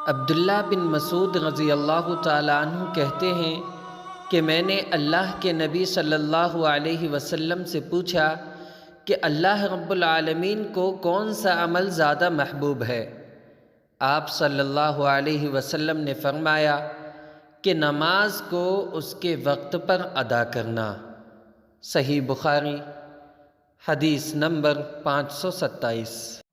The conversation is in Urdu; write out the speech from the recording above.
عبداللہ بن مسعود رضی اللہ تعالیٰ عنہ کہتے ہیں کہ میں نے اللہ کے نبی صلی اللہ علیہ وسلم سے پوچھا کہ اللہ رب العالمین کو کون سا عمل زیادہ محبوب ہے؟ آپ صلی اللہ علیہ وسلم نے فرمایا کہ نماز کو اس کے وقت پر ادا کرنا۔ صحیح بخاری، حدیث نمبر 527۔